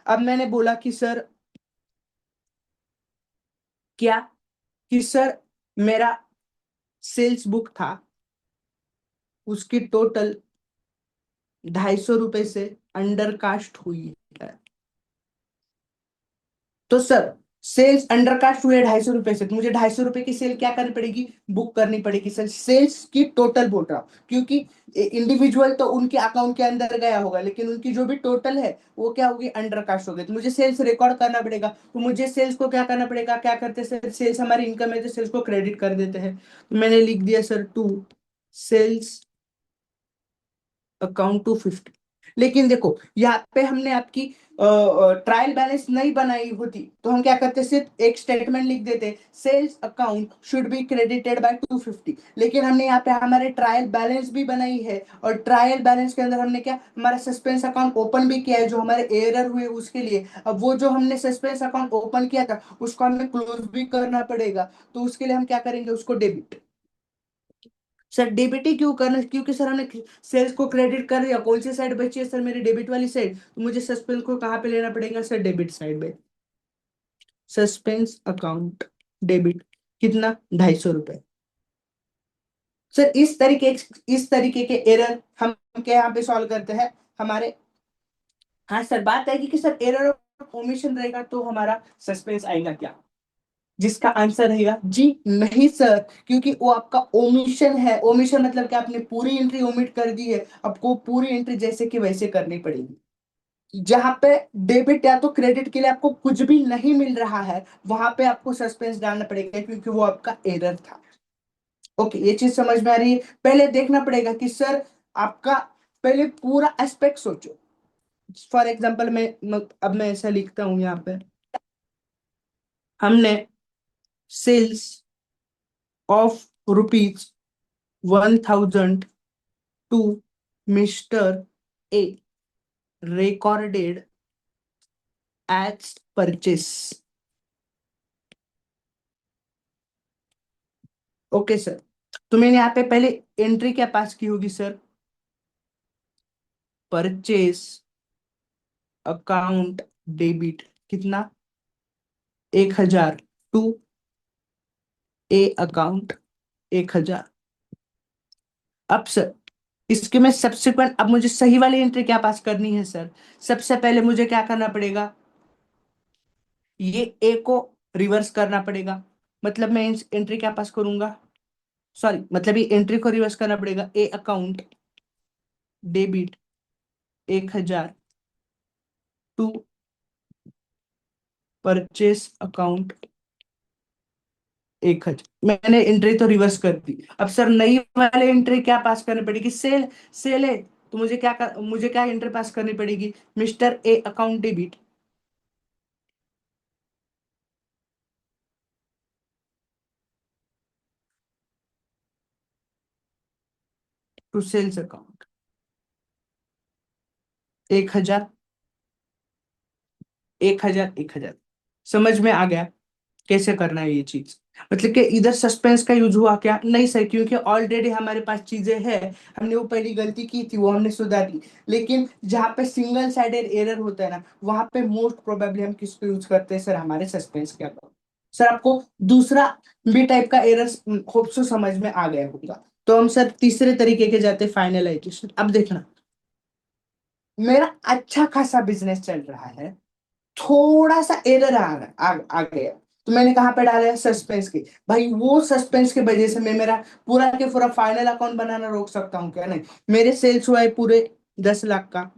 अब मैंने बोला कि सर क्या, कि सर मेरा सेल्स बुक था, उसकी टोटल 250 रुपए से अंडर कास्ट हुई है। तो सर सेल्स अंडरकास्ट हुए 250 रुपए से, तो मुझे 250 रुपए की सेल क्या करनी पड़ेगी, बुक करनी पड़ेगी सर। सेल्स की टोटल बोल रहा हूँ, क्योंकि इंडिविजुअल तो उनके अकाउंट के अंदर गया होगा, लेकिन उनकी जो भी टोटल है वो क्या होगी, अंडरकास्ट होगी। तो मुझे सेल्स रिकॉर्ड करना पड़ेगा, तो मुझे सेल्स को क्या करना पड़ेगा, क्या करते हैं सर, सेल्स हमारी इनकम है तो सेल्स को क्रेडिट कर देते हैं। तो मैंने लिख दिया सर टू सेल्स अकाउंट 250। लेकिन देखो यहाँ पे हमने आपकी ट्रायल बैलेंस नहीं बनाई होती, तो हम क्या करते, सिर्फ एक स्टेटमेंट लिख देते, sales account should be credited by 250। लेकिन हमने यहाँ पे हमारे ट्रायल बैलेंस भी बनाई है, और ट्रायल बैलेंस के अंदर हमने क्या, हमारा सस्पेंस अकाउंट ओपन भी किया है, जो हमारे एरर हुए उसके लिए। अब वो जो हमने सस्पेंस अकाउंट ओपन किया था उसको हमें क्लोज भी करना पड़ेगा, तो उसके लिए हम क्या करेंगे, उसको डेबिट। सर डेबिट ही क्यों करना, क्योंकि सर हमने सेल्स को क्रेडिट कर दिया, कौन सी साइड बची है सर, मेरी डेबिट वाली साइड, तो मुझे सस्पेंस को कहाँ पे लेना पड़ेगा सर, डेबिट साइड में। सस्पेंस अकाउंट डेबिट कितना, 250 रुपए। सर इस तरीके के एरर हम क्या यहाँ पे सॉल्व करते हैं हमारे। हाँ सर, बात है कि सर एरर ऑफ ओमिशन रहेगा तो हमारा सस्पेंस आएगा क्या, जिसका आंसर रहेगा जी नहीं सर, क्योंकि वो आपका ओमिशन है। ओमिशन मतलब कि आपने पूरी एंट्री ओमिट कर दी है, आपको पूरी एंट्री जैसे कि वैसे करनी पड़ेगी। जहां पे डेबिट या तो क्रेडिट के लिए आपको कुछ भी नहीं मिल रहा है, वहां पे आपको सस्पेंस डालना पड़ेगा, क्योंकि वो आपका एरर था। ओके, ये चीज समझ में आ रही है। पहले देखना पड़ेगा कि सर आपका, पहले पूरा एस्पेक्ट सोचो। फॉर एग्जाम्पल अब मैं ऐसा लिखता हूं यहाँ पे, हमने sales of rupees 1,000 to mister A recorded as purchase। Okay sir, तो मैंने यहाँ पे पहले एंट्री क्या पास की होगी सर, परचेस अकाउंट डेबिट कितना, 1,000 टू ए अकाउंट 1,000। अब सर इसके में सब्सिक्वेंट, अब मुझे सही वाली एंट्री क्या पास करनी है सर, सबसे पहले मुझे क्या करना पड़ेगा, ये ए को रिवर्स करना पड़ेगा। मतलब मैं एंट्री क्या पास करूंगा, सॉरी मतलब ये एंट्री को रिवर्स करना पड़ेगा। A account debit 1,000 to purchase account 1,000। मैंने एंट्री तो रिवर्स कर दी। अब सर नई वाले एंट्री क्या पास करनी पड़ेगी, सेल, सेल है तो मुझे क्या एंट्री पास करनी पड़ेगी, mister A account debit to sales account 1,000, 1,000, 1,000। समझ में आ गया कैसे करना है ये चीज। मतलब कि इधर सस्पेंस का यूज हुआ क्या, नहीं सर, क्योंकि ऑलरेडी हमारे पास चीजें हैं, हमने वो पहली गलती की थी वो हमने सुधार ली। लेकिन जहाँ पे सिंगल साइडेड एरर होता है ना, वहां पे मोस्ट प्रोबेबली हम किसको यूज करते हैं सर, हमारे सस्पेंस के अकाउंट। सर आपको दूसरा बी टाइप का एरर होप सो समझ में आ गया होगा। तो हम सर तीसरे तरीके के जाते फाइनलाइजेशन। अब देखना, मेरा अच्छा खासा बिजनेस चल रहा है, थोड़ा सा एरर आ गया, तो मैंने कहाँ पे डाला है, सस्पेंस की। भाई वो सस्पेंस की वजह से मैं मेरा पूरा के पूरा फाइनल अकाउंट बनाना रोक सकता हूँ क्या, नहीं। मेरे सेल्स हुआ है पूरे 10 लाख का,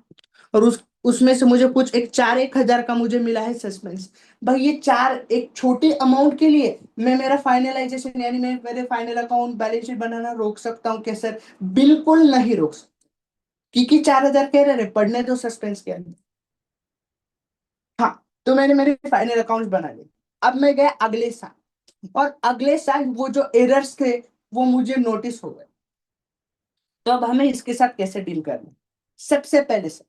और उसमें से मुझे कुछ एक 1,000 का मुझे मिला है सस्पेंस। भाई ये चार एक छोटी अमाउंट के लिए मैं मेरा फाइनलाइजेशन यानी मैं मेरे फाइनल अकाउंट बैलेंस शीट बनाना रोक सकता हूँ क्या सर, बिल्कुल नहीं रोक सकता। क्योंकि 4,000 कह रहे पढ़ने दो सस्पेंस के अंदर। हाँ, तो मैंने मेरे फाइनल अकाउंट बना लिए। अब मैं गया अगले साल, और अगले साल वो जो एरर्स थे वो मुझे नोटिस हो गए। तो अब हमें इसके साथ कैसे डील करना है? सबसे पहले से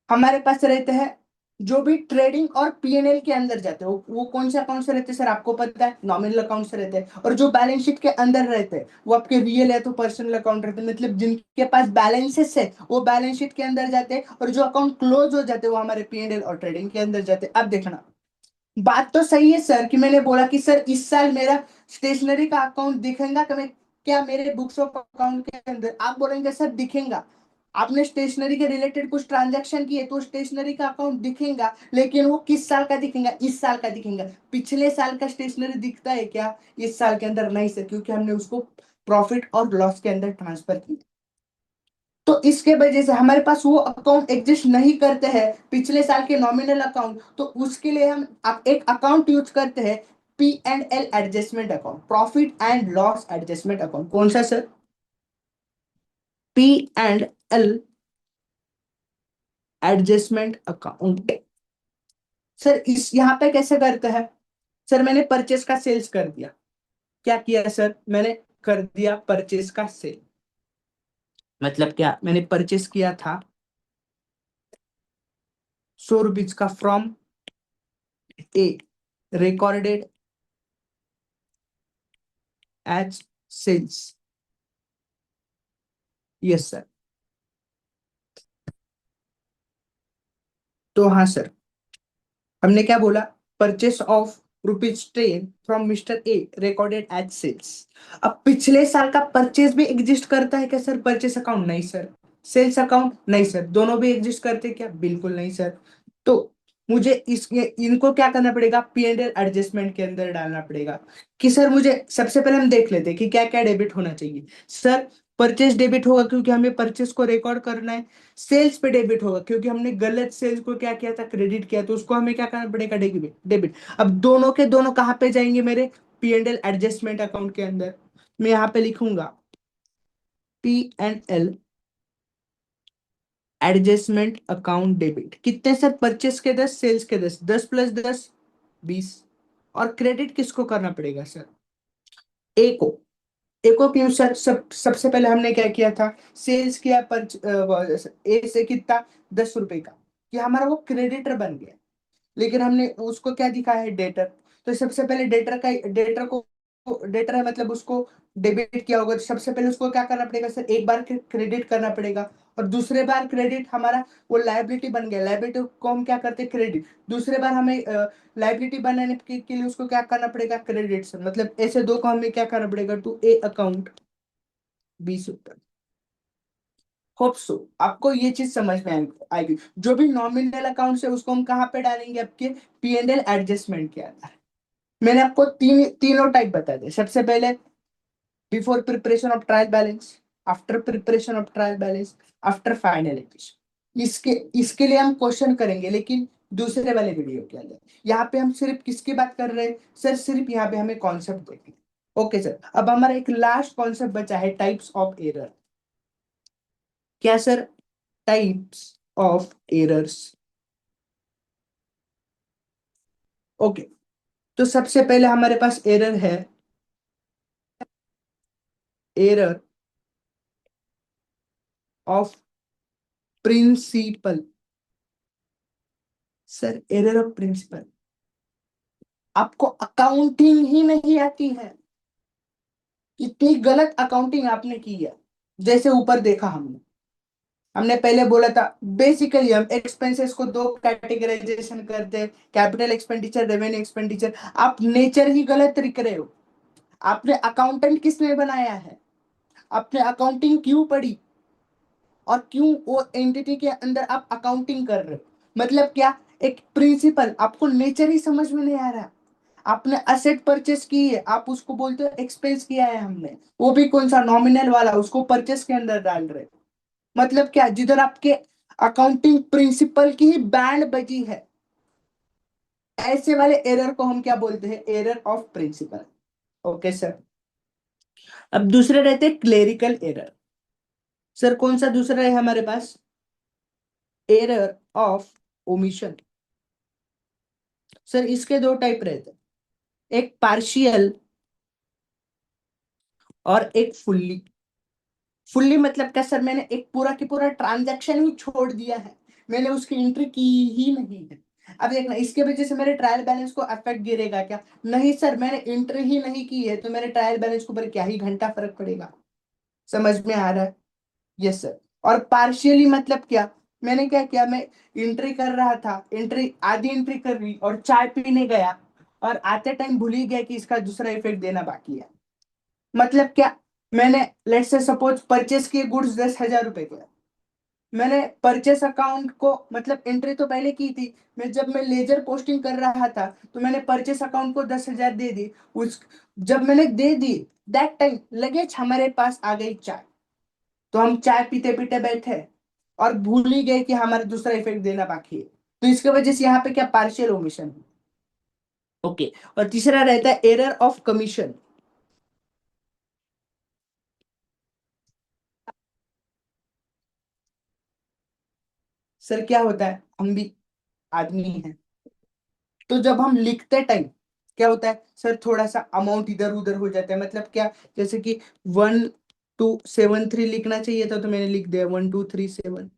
हमारे पास रहते हैं जो भी ट्रेडिंग और पीएनएल के अंदर जाते हैं, वो कौन से अकाउंट से रहते हैं सर, आपको पता है, नॉमिनल अकाउंट से रहते हैं। और जो बैलेंस शीट के अंदर रहते हैं वो आपके रियल है तो पर्सनल अकाउंट रहते हैं, मतलब जिनके पास बैलेंसेस है वो बैलेंस शीट के अंदर जाते हैं, और जो अकाउंट क्लोज हो जाते हैं वो हमारे पीएनएल और ट्रेडिंग के अंदर जाते हैं। अब देखना, बात तो सही है सर कि मैंने बोला कि सर इस साल मेरा स्टेशनरी का अकाउंट दिखेगा कि मैं, क्या मेरे बुक्स ऑफ अकाउंट के अंदर, आप बोलेंगे सर दिखेगा। आपने स्टेशनरी के रिलेटेड कुछ ट्रांजैक्शन किए तो स्टेशनरी का अकाउंट दिखेगा, लेकिन वो किस साल का दिखेगा, इस साल का दिखेगा। पिछले साल का स्टेशनरी दिखता है क्या इस साल के अंदर, नहीं सर, क्योंकि हमने उसको प्रॉफिट और लॉस के अंदर ट्रांसफर किया। तो इसके वजह से हमारे पास वो अकाउंट एग्जिस्ट नहीं करते हैं, पिछले साल के नॉमिनल अकाउंट। तो उसके लिए हम एक अकाउंट यूज करते हैं, P and L adjustment account, profit and loss adjustment account. कौन सा sir, P and L adjustment account. Sir इस यहाँ पे कैसे करते हैं, सर मैंने परचेस का सेल्स कर दिया। क्या किया सर, मैंने कर दिया परचेस का सेल। मतलब क्या, मैंने परचेस किया था 100 रुपीज का from A, recorded as sales. Yes sir. तो हाँ सर, हमने क्या बोला, purchase of ₹10 from mister A recorded as sales. अब पिछले साल का परचेस भी एग्जिस्ट करता है क्या सर, परचेस अकाउंट, नहीं सर। सेल्स अकाउंट, नहीं सर, दोनों भी एग्जिस्ट करते हैं क्या, बिल्कुल नहीं सर। तो मुझे इनको क्या करना पड़ेगा, पी एंड एल एडजस्टमेंट के अंदर डालना पड़ेगा। कि सर मुझे सबसे पहले हम देख लेते हैं कि क्या क्या डेबिट होना चाहिए। सर परचेस डेबिट होगा क्योंकि हमें परचेस को रिकॉर्ड करना है। सेल्स पे डेबिट होगा क्योंकि हमने गलत सेल्स को क्या किया था, क्रेडिट किया, तो उसको हमें क्या करना पड़ेगा, डेबिट डेबिट। अब दोनों के दोनों कहाँ पे जाएंगे, मेरे P and L adjustment account के अंदर। मैं यहाँ पे लिखूंगा P and L adjustment account debit. कितने सर, परचेस के 10, सेल्स के 10, 10 प्लस 10 20। और क्रेडिट किसको करना पड़ेगा सर, ए को। ए को क्यों सर, सबसे पहले हमने क्या किया था, सेल्स किया ए से कितना, 10 रुपए का, कि हमारा वो क्रेडिटर बन गया। लेकिन हमने उसको क्या दिखाया है, डेटर। तो सबसे पहले डेटर है मतलब उसको डेबिट किया होगा, तो सबसे पहले उसको क्या करना पड़ेगा सर, एक बार क्रेडिट करना पड़ेगा। और दूसरे बार क्रेडिट हमारा वो लाइबिलिटी बन गया, लाइबिलिटी को हम क्या करते हैं, क्रेडिट। दूसरे बार हमें लाइबिलिटी बनाने के लिए उसको क्या करना पड़ेगा, क्रेडिट सर। मतलब ऐसे दो को हमें क्या करना पड़ेगा, टू ए अकाउंट 20 रुपए। होप सो आपको ये चीज समझ में आएगी। जो भी नॉमिनल अकाउंट है उसको हम कहाँ पे डालेंगे, आपके पी एंड एल एडजस्टमेंट के अंदर। मैंने आपको तीनों टाइप बता दिए। सबसे पहले before preparation of trial balance, after preparation of trial balance, after finalisation. इसके इसके लिए हम क्वेश्चन करेंगे, लेकिन दूसरे वाले वीडियो के अंदर। यहाँ पे हम सिर्फ किसकी बात कर रहे हैं सर? सिर्फ यहाँ पे हमें कॉन्सेप्ट देखें। ओके सर, अब हमारा एक लास्ट कॉन्सेप्ट बचा है, टाइप्स ऑफ एरर। क्या sir? Types of errors. Okay, तो सबसे पहले हमारे पास एरर है, error of principle. Sir error of principle, आपको अकाउंटिंग ही नहीं आती है, इतनी गलत अकाउंटिंग आपने की है। जैसे ऊपर देखा हमने हमने पहले बोला था, बेसिकली हम एक्सपेंसेस को दो कैटेगराइजेशन करते हैं, कैपिटल एक्सपेंडिचर, रेवेन्यू एक्सपेंडिचर। आप नेचर ही गलत लिख रहे हो। आपने अकाउंटेंट किसने बनाया है? आपने अकाउंटिंग क्यों पढ़ी? और क्यों वो एंटिटी के अंदर आप अकाउंटिंग कर रहे हो? मतलब क्या? एक प्रिंसिपल, आपको नेचर ही समझ में नहीं आ रहा। आपने असेट परचेस की है, आप उसको बोलते हो एक्सपेंस किया है हमने, वो भी कौन सा नॉमिनल वाला, उसको परचेस के अंदर डाल रहे हो। मतलब क्या? जिधर आपके अकाउंटिंग प्रिंसिपल की ही बैंड बजी है, ऐसे वाले एरर को हम क्या बोलते हैं? Error of principle. Okay sir. अब दूसरे रहते हैं क्लेरिकल एरर। सर कौन सा दूसरा है हमारे पास? Error of omission. सर इसके दो टाइप रहते हैं, एक पार्शियल और एक फुल्ली। फुल्ली मतलब क्या सर? मैंने एक पूरा की पूरा ट्रांजैक्शन ही छोड़ दिया है, मैंने उसकी एंट्री की ही नहीं है। अब देखना, इसके वजह से मेरे ट्रायल बैलेंस को अफेक्ट गिरेगा क्या? नहीं सर, मैंने एंट्री ही नहीं की है, तो मेरे ट्रायल बैलेंस के ऊपर क्या ही घंटा फर्क पड़ेगा। समझ में आ रहा है? Yes sir. और पार्शियली मतलब क्या? मैंने क्या किया, मैं एंट्री कर रहा था, एंट्री आधी एंट्री कर ली और चाय पीने गया, और आते टाइम भूल ही गया कि इसका दूसरा इफेक्ट देना बाकी है। मतलब क्या? मैंने लेट्स से सपोज परचेस किए गुड्स 10,000 रुपए के, मैंने परचेस अकाउंट को मतलब एंट्री तो पहले की थी, जब मैं लेजर पोस्टिंग कर रहा था तो मैंने परचेस अकाउंट को 10,000 दे दी। उस जब मैंने दे दी, दैट टाइम लगेज हमारे पास आ गई चाय, तो हम चाय पीते पीते बैठे और भूल ही गए कि हमारा दूसरा इफेक्ट देना बाकी है। तो इसके वजह से यहाँ पे क्या? Partial omission. ओके। और तीसरा रहता है एरर ऑफ कमीशन। सर क्या होता है, हम भी आदमी हैं, तो जब हम लिखते टाइम क्या होता है सर, थोड़ा सा अमाउंट इधर उधर हो जाता है। मतलब क्या? जैसे कि 1273 लिखना चाहिए था, तो मैंने लिख दिया 1237।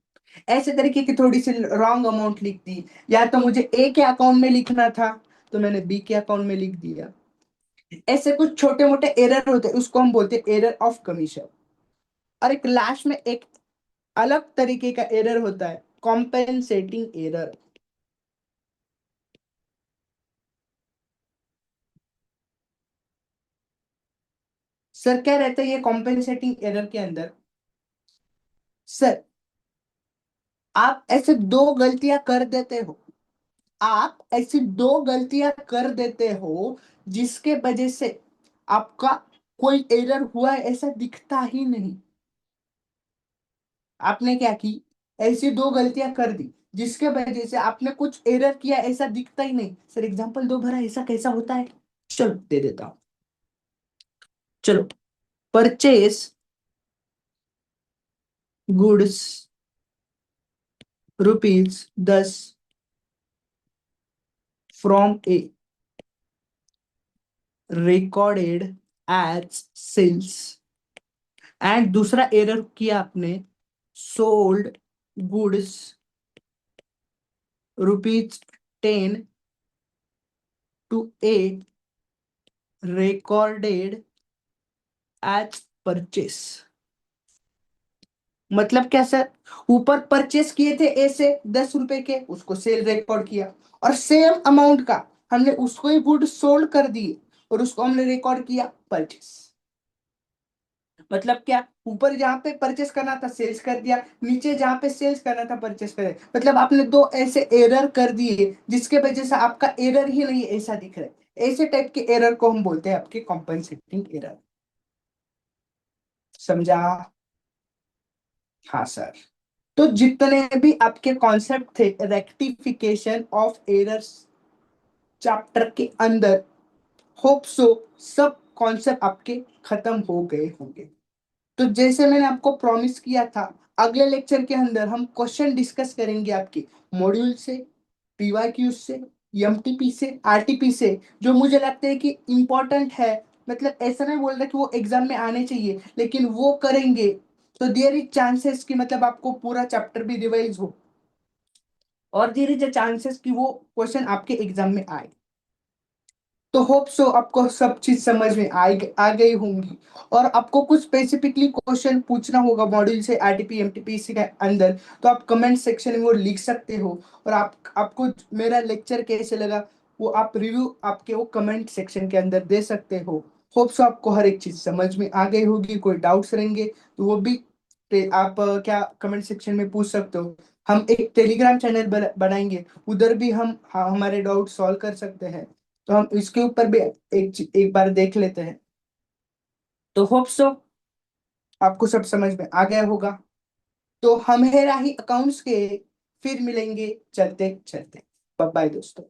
ऐसे तरीके की थोड़ी सी रॉन्ग अमाउंट लिख दी। या तो मुझे ए के अकाउंट में लिखना था, तो मैंने बी के अकाउंट में लिख दिया। ऐसे कुछ छोटे मोटे एरर होते हैं, उसको हम बोलते हैं एरर ऑफ कमीशन। और एक लास्ट में एक अलग तरीके का एरर होता है, कॉम्पेंसेटिंग एरर। सर क्या रहता है ये कॉम्पेंसेटिंग एरर के अंदर? सर आप ऐसे दो गलतियां कर देते हो, आप ऐसी दो गलतियां कर देते हो जिसके वजह से आपका कोई एरर हुआ है ऐसा दिखता ही नहीं। आपने क्या की? ऐसी दो गलतियां कर दी जिसके वजह से आपने कुछ एरर किया ऐसा दिखता ही नहीं। सर एग्जांपल दो भरा, ऐसा कैसा होता है? चलो दे देता हूं। चलो, purchase goods ₹10 from A, recorded as sales. And दूसरा एरर किया आपने, sold goods ₹10 to a, recorded as purchase. मतलब क्या सर? ऊपर परचेस किए थे ए से 10 रुपए के, उसको सेल रिकॉर्ड किया, और सेम अमाउंट का हमने उसको ही गुड सोल्ड कर दिए, और उसको हमने रिकॉर्ड किया परचेस। मतलब क्या? ऊपर जहां पे परचेस करना था सेल्स कर दिया, नीचे जहां पे सेल्स करना था परचेस कर दिया। मतलब आपने दो ऐसे एरर कर दिए जिसके वजह से आपका एरर ही नहीं ऐसा दिख रहा है। ऐसे टाइप के एरर को हम बोलते हैं आपके कॉम्पनसेटिंग एरर। समझा? हाँ सर। तो जितने भी आपके कॉन्सेप्ट थे रेक्टिफिकेशन ऑफ एरर्स चैप्टर के अंदर, होप सो सब कॉन्सेप्ट आपके खत्म हो गए होंगे। तो जैसे मैंने आपको प्रॉमिस किया था, अगले लेक्चर के अंदर हम क्वेश्चन डिस्कस करेंगे आपके मॉड्यूल से, पीवाईक्यू से, एमटीपी से, आरटीपी से, जो मुझे लगता है कि इम्पोर्टेंट है। मतलब ऐसा नहीं बोल रहा कि वो एग्जाम में आने चाहिए, लेकिन वो करेंगे तो देयर इज चांसेस कि मतलब आपको पूरा चैप्टर भी रिवाइज हो, और देयर इज अ चांसेस कि वो क्वेश्चन आपके एग्जाम में आए। तो होप सो आपको सब चीज समझ में आ गई होंगी। और आपको कुछ स्पेसिफिकली क्वेश्चन पूछना होगा मॉड्यूल से, आरटीपी एमटीपीसी के अंदर, तो आप कमेंट सेक्शन में वो लिख सकते हो। और आपको मेरा लेक्चर कैसे लगा, वो आप रिव्यू आपके वो कमेंट सेक्शन के अंदर दे सकते हो। होप सो आपको हर एक चीज समझ में आ गई होगी। कोई डाउट्स रहेंगे तो वो भी आप क्या कमेंट सेक्शन में पूछ सकते हो। हम एक टेलीग्राम चैनल बनाएंगे, उधर भी हम हमारे डाउट सॉल्व कर सकते हैं। तो हम इसके ऊपर भी एक बार देख लेते हैं। तो होप सो आपको सब समझ में आ गया होगा। तो हम है राही अकाउंट्स के, फिर मिलेंगे चलते चलते। बाय बाय दोस्तों।